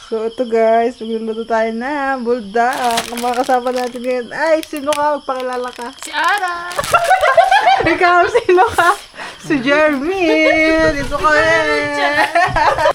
So, ito guys, magluluto tayo na buldak. Ang mga kasama natin ngayon, ay, sino ka? Magpakilala ka. Si Ara! Ikaw, sino ka? Si Jeremy! Dito ka eh!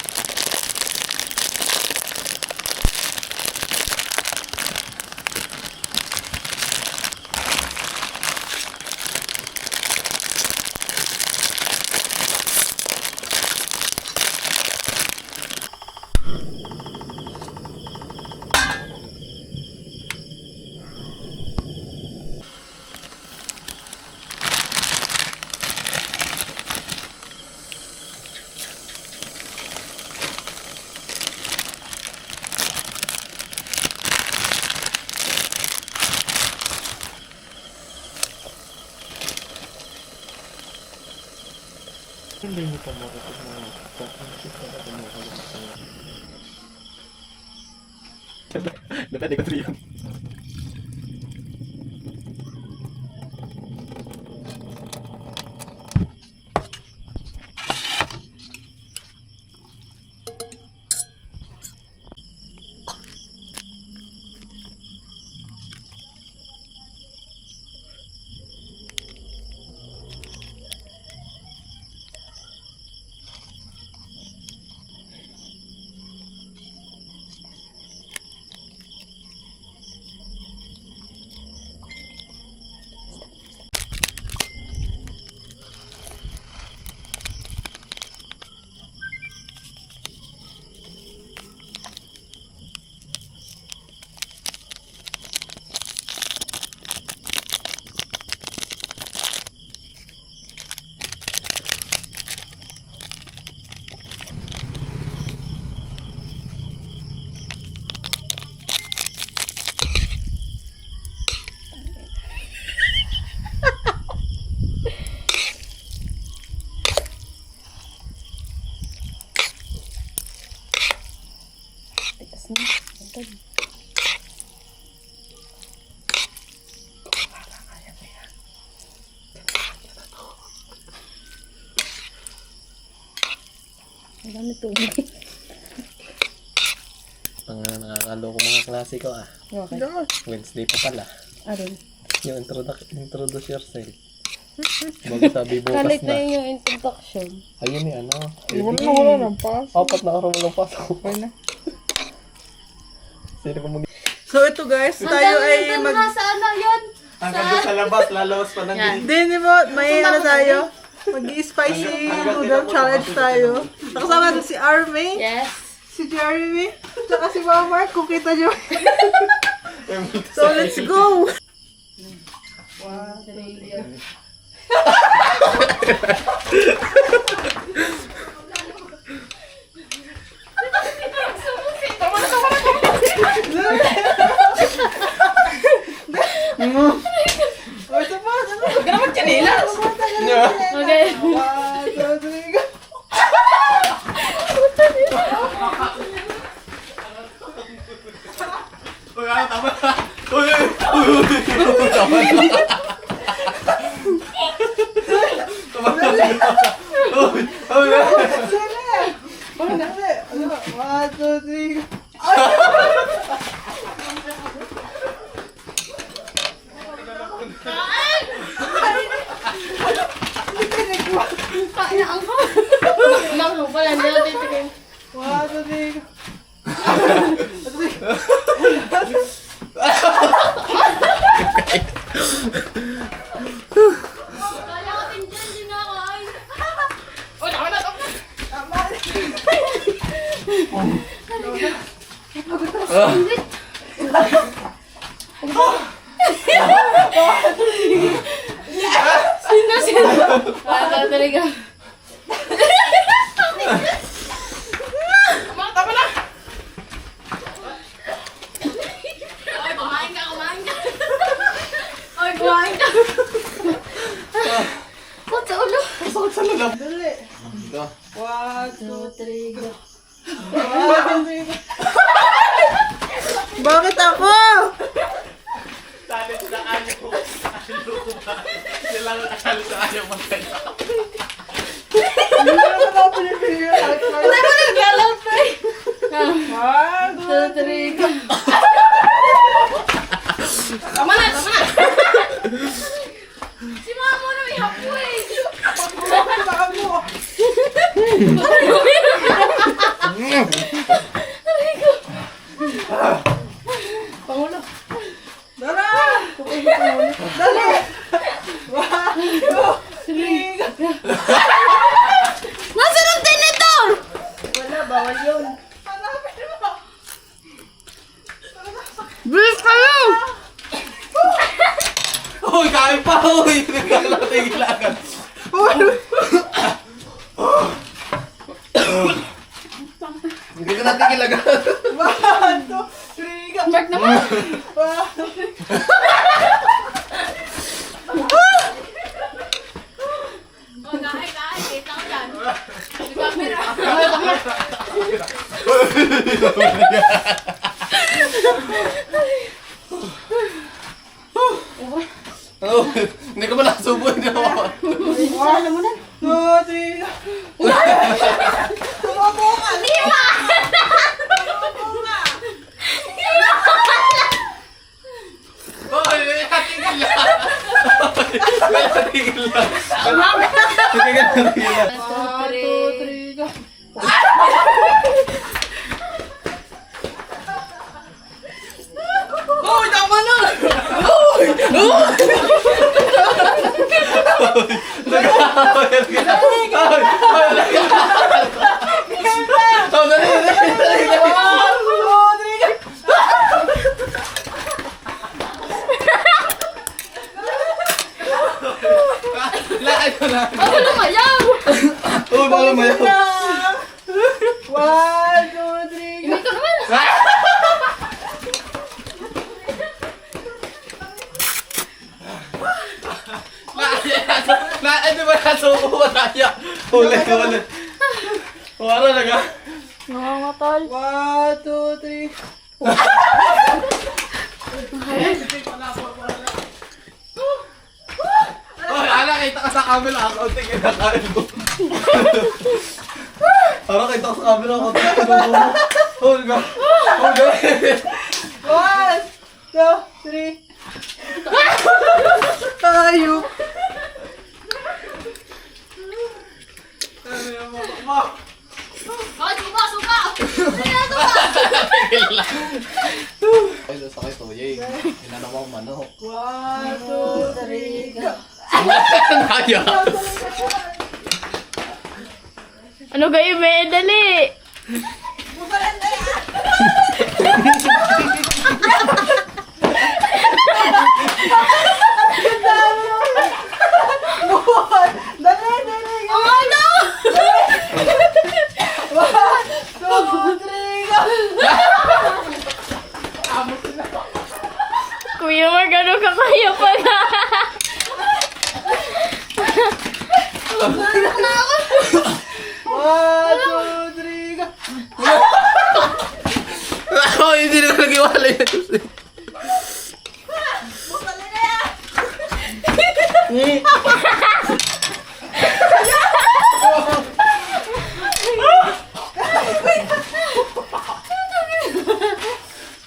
Hindi mo pa makikita na depende ko triyan. Ang dami tubig. Nakakaloko mga klase ko ah. Okay. Wednesday pa pala. Arin. Yung introduce yourself. Bago sabi bukas Kalit na na. yun yung introduction. Ayun eh, ano. Wala ng pas. 4 na araw mo lang pasok. Okay na. Sino ko mag- So, ito guys, tayo ay mag... Sa ano yun? Hanggang doon sa labas, lalawas pa ng Yan. Hindi mo, may ano tayo. Mag-spicy noodle challenge tayo. Nakasama natin si Army, Yes. si Jeremy, tsaka si Mama. Kung kita nyo. So, let's go! O, ito pa, ito pa. Okay. One, two, three, go. One, two, three, go. Kain ang ko. Nang pala, hindi natin titigil. One, two, three, go. Kaya ko tindihan din ako ay. Oh, tama na. Sino? Wala talaga. Tama na. Ay, kumain ka. Ay, kumain ka. Ba't sa ulo? Dali. Ito. One, two, 2, 3, go. one, two, three, go. Bakit ako? Salit sa ayaw. Sila lang akala sa ayaw magkala. Hindi naman ako pinipili. Wala mo nag-galaw pa eh. One, 2, 3, go! Tama na, tama na. Si Mama na may hapo eh. Baka mo! Pangulo. Dala! Dali! 1, 2, 3, go! Nasaan ang tinitor? Wala, bawal yun. Hanapin mo! Bilis kayo! Uy, kain pa! Uy! Nagkakating ilagan. Hindi ka natin ilagan. 1, 2, 3, go! Mark naman. 1, Oh, kain, kain. Kita ko dyan. May camera. Ano? Hindi ka ba nasubo? Hindi ako. 1, 2, 3, go! Tumapo ka! Tumapo ka! Uy! May nating ilagan. May nating ilagan. May nating ilagan. 1, 2, 3, go! Uy! Tama na! Lakad ko na. Ako lumayaw. Uy, baka lumayaw. 1, 2, 3, go! Ito naman. Lakad ba nasubo ba tayo? Ulit, ulit. Wala na ka. Nangangatol. 1, 2, 3. Uy, ala, kita ka sa camera. Ako, tingin na kain mo. Parang kita ka sa camera. Ako, tingin na kain mo. Uy, ka. Uy, ka. 1, 2, 3. Tayo. Oh, suka, suka. Kaya suka. Ay, sa sakay to, yay. Inanawang manok. 1, 2, 3, go! Kaya. Ano kayo, may dali? Dali, dali! Ang ano? 1, 2, 3, go! Kuya Mark, ano ka kaya pa na? Na ako. 1, 2, 3, go! Ako, hindi na nag-iwala yan. Bukali na yan!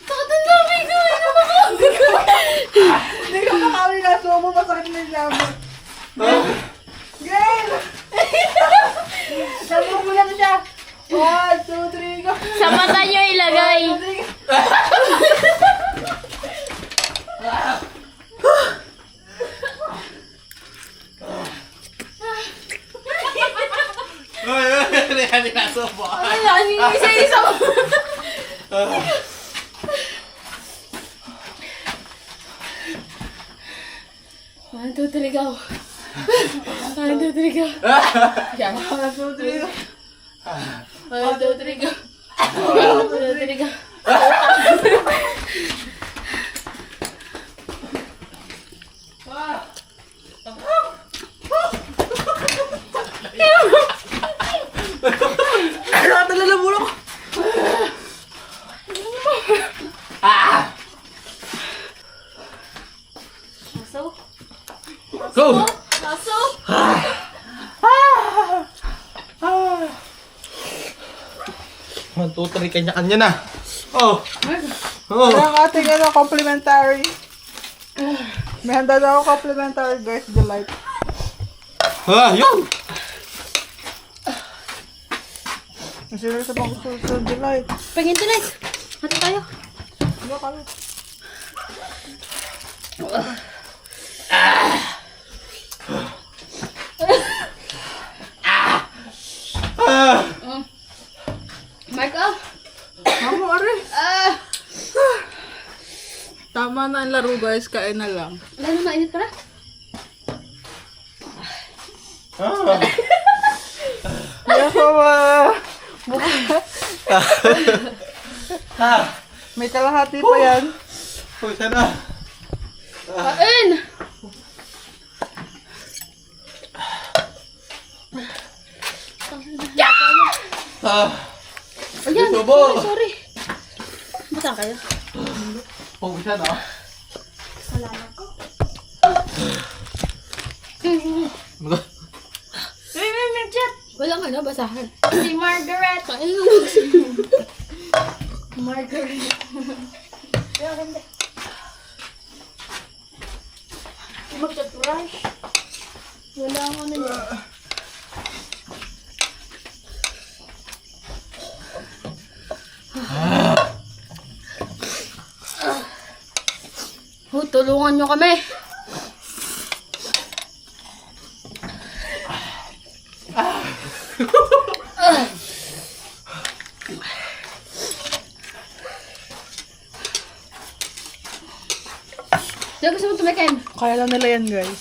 Takot ang dami ko. Ano ba ko? Hindi ka makawin na sumo, masakit na yung laban. Game! Sabi mo muna na siya. 1, 2, 3, go! Sa mata nyo ilagay. 1, 2, 3, go! Uy, uy, hindi na subo. Ay, isa-isa mo. One, two, three, go. 1, 2, 3, go. Yeah. 1, 2, 3, go! 1, 2, 3, go. 1, 2, 3, go. Natalala mo lang. Aso? Go! Aso? One, two, three, kanya-kanya na. Oh! Oh! Ang ating complimentary. May handa na ako complimentary, guys. Delight. Ah, yun! Sino sa pang gusto sa delight? Pagin tuloy. Hati tayo. Ano kami? Michael. Mamo, are. Ah. Tama na ang laro, guys. Kain na lang. Lalo mainit pala. Ah! Yes, mama. Ah! May kalahati pa yan. Pusa na! Kain. Ah! Ayan. Subo. Sorry. Basta kayo. Pusa na! Walang ano, basahan. Si Margaret. Kain mo. Margaret. Mag-brush. Wala akong ano niya. Tulungan nyo kami. Diyan gusto mo tumikim? Kaya lang nila yan, guys.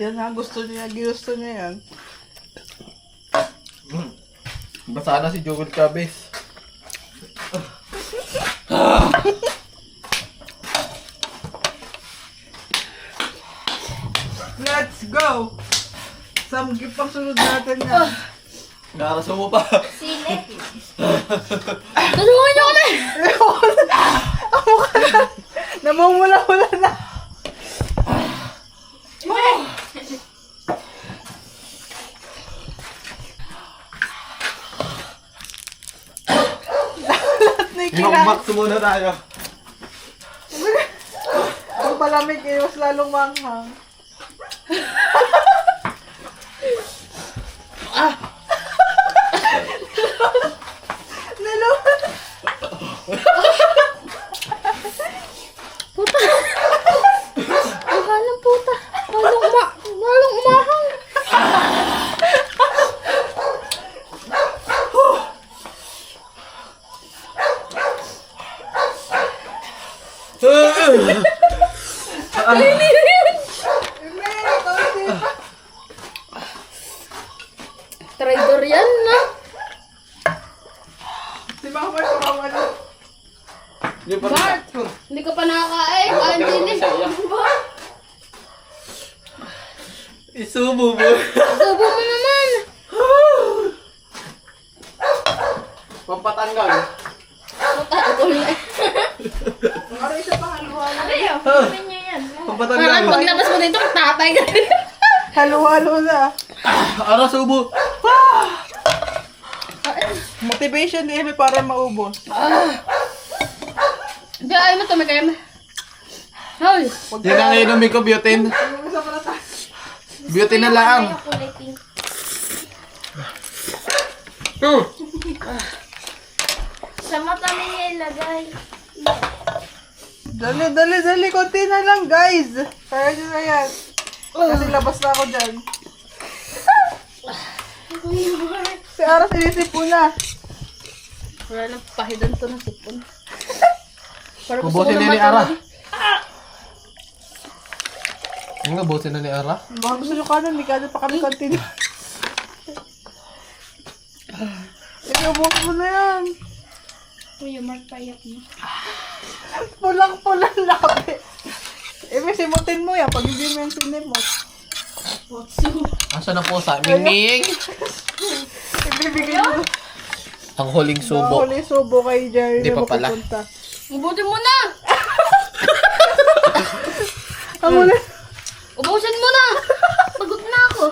Yan nga, gusto niya. Ginusto niya yan. Basa na si Joel Chavez. Let's go! Samgip pang sunod natin yan. Naraso mo pa. Tulungan nyo kami! Namumula-mula na. Imakmak muna tayo. Ang palamig eh, mas lalong manghang. Nalaman. Puta! Ang halang puta! Halong umahang! Traidor yan, no? Si Mama, kawawa na. Bart! Hindi ka pa nakakain! Angeline! Bart! Isubo mo. Subo mo naman! Pampatanggal. Puta, ito lang. Ano isa pa halo-halo? Pampatanggal. Parang paglabas mo dito, tatay ka. Halo-halo na. Ara subo. Motivation din may para maubos. Hindi, ayaw mo tumikim. Hoy! Yan ang inumin ko, biotin. Yung isa pala tayo. Biotin na lang. Sa mata niya ilagay. Dali. Konti na lang, guys. Kaya nyo na yan. Kasi labas na ako dyan. Si Ara sinisipo na. Wala nang pahidan to ng sipon. Para Kubusin na ni Ara. Ang nabusin na ni Ara. Baka gusto nyo kanan, hindi kanan pa kami continue. Sige, ubos mo na yan. Kuya, Mark, payak mo. Pulang-pulang labi. Ibig simutin mo yan pag hindi mo yung sinimot. Asa na po sa Mingming? Ibibigay mo. Ang huling subo. Huli subo kay Jerry Di na pa pala. mapupunta. Ubusin mo na! Ang huli. Ubusin mo na! Pagod na ako.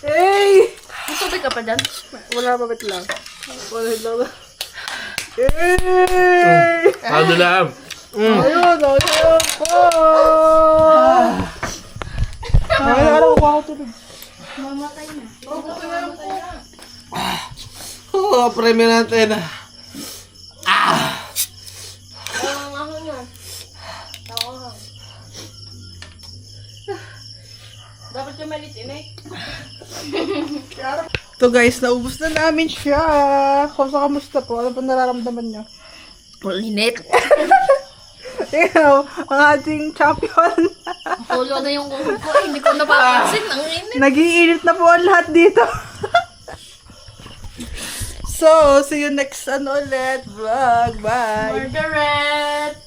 Hey! Gusto ko Tubig ka pa dyan? Wala pa bit lang. Wala lang. Yay! Ano lang? Ayun, ayun po! Nakakala ko ako tulog. Mamatay na. Oh, premium natin. Tawang nga. Tawang. Dapat yung malitin eh. So guys, naubos na namin siya. Kamusta po? Ano po nararamdaman niyo? Malinit. Ikaw, ang ating champion. Pulo na yung kuko ko. Hindi ko napapansin. Ang init. Nag-iinit na po ang lahat dito. So, see you next ulit vlog. Bye! Margaret!